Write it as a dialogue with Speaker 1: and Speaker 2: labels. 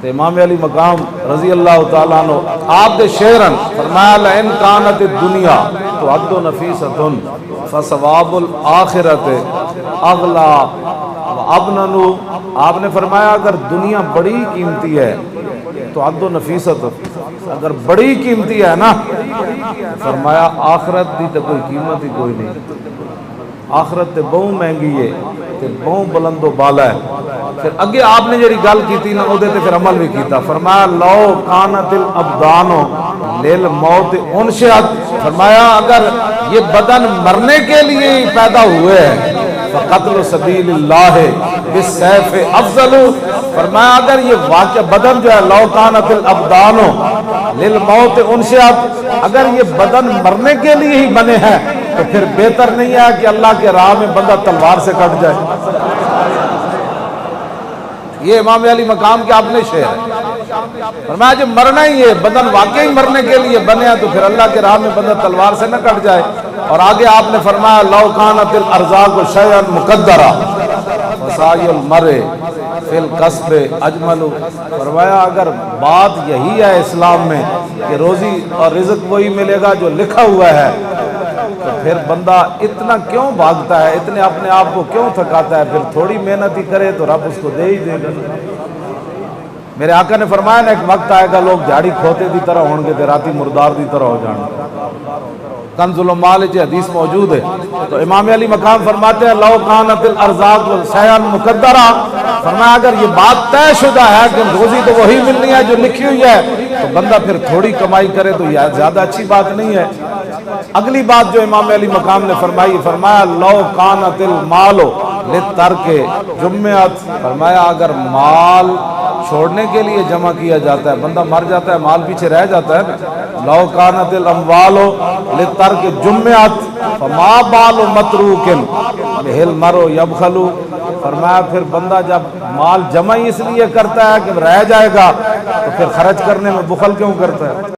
Speaker 1: تو امام علی مقام رضی اللہ تعالیٰ عنہ آپ دے شعرن فرمایا لئن کانت الدنیا تعد نفیست فثواب الآخرت اغلا وابنن، آپ نے فرمایا اگر دنیا بڑی قیمتی ہے تو عد و نفیست، اگر بڑی قیمتی ہے نا، فرمایا آخرت دی تو کوئی قیمت ہی کوئی نہیں، آخرت تے بہت مہنگی ہے تے بہت بلند و بالا ہے۔ پھر اگے آپ نے جڑی گل کی نا وہ پھر عمل بھی کیتا، فرمایا لو کانت الابدان للموت انشئت، فرمایا اگر یہ بدن مرنے کے لیے ہی پیدا ہوئے ہیں فقتل سبیل اللہ بالسیف افضل، فرمایا اگر یہ واقع بدن جو ہے لو کانت الابدان للموت انشئت، اگر یہ بدن مرنے کے لیے ہی بنے ہیں تو پھر بہتر نہیں ہے کہ اللہ کے راہ میں بندہ تلوار سے کٹ جائے۔ یہ امام علی مقام کے اپنے شعر ہے، فرمایا جب مرنا ہی ہے، بدن واقعی مرنے کے لیے بنے ہیں تو پھر اللہ کے راہ میں بندہ تلوار سے نہ کٹ جائے۔ اور آگے آپ نے فرمایا لو کانت الارزاق شیئا مقدرا فسعی المرء فی الکسب اجمل، فرمایا اگر بات یہی ہے اسلام میں کہ روزی اور رزق وہی ملے گا جو لکھا ہوا ہے، تو پھر بندہ اتنا کیوں بھاگتا ہے، اتنے اپنے آپ کو کیوں تھکاتا ہے، پھر تھوڑی محنت ہی کرے تو رب اس کو دے ہی دے گا۔ میرے آقا نے فرمایا نا ایک وقت آئے گا لوگ جھاڑی کھوتے دی طرح ہون گے تے راتی مردار دی طرح ہو جان گے۔ کنز المال کی حدیث موجود ہے۔ تو امام علی مقام فرماتے ہیں لو کانت الارزاق شیئا مقدرا، فرمایا اگر یہ بات طے شدہ ہے کہ روزی تو وہی ملنی ہے جو لکھی ہوئی ہے تو بندہ پھر تھوڑی کمائی کرے تو یہ زیادہ اچھی بات نہیں ہے۔ اگلی بات جو امام علی مقام نے فرمائی، فرمایا لو کانت المال للترک جمعت، فرمایا اگر مال چھوڑنے کے لیے جمع کیا جاتا ہے، بندہ مر جاتا ہے مال پیچھے رہ جاتا ہے، لو کانت الاموال للترک جمعت فما بال متروک بہ المرء یبخل، فرمایا پھر بندہ جب مال جمع ہی اس لیے کرتا ہے کہ رہ جائے گا تو پھر خرچ کرنے میں بخل کیوں کرتا ہے؟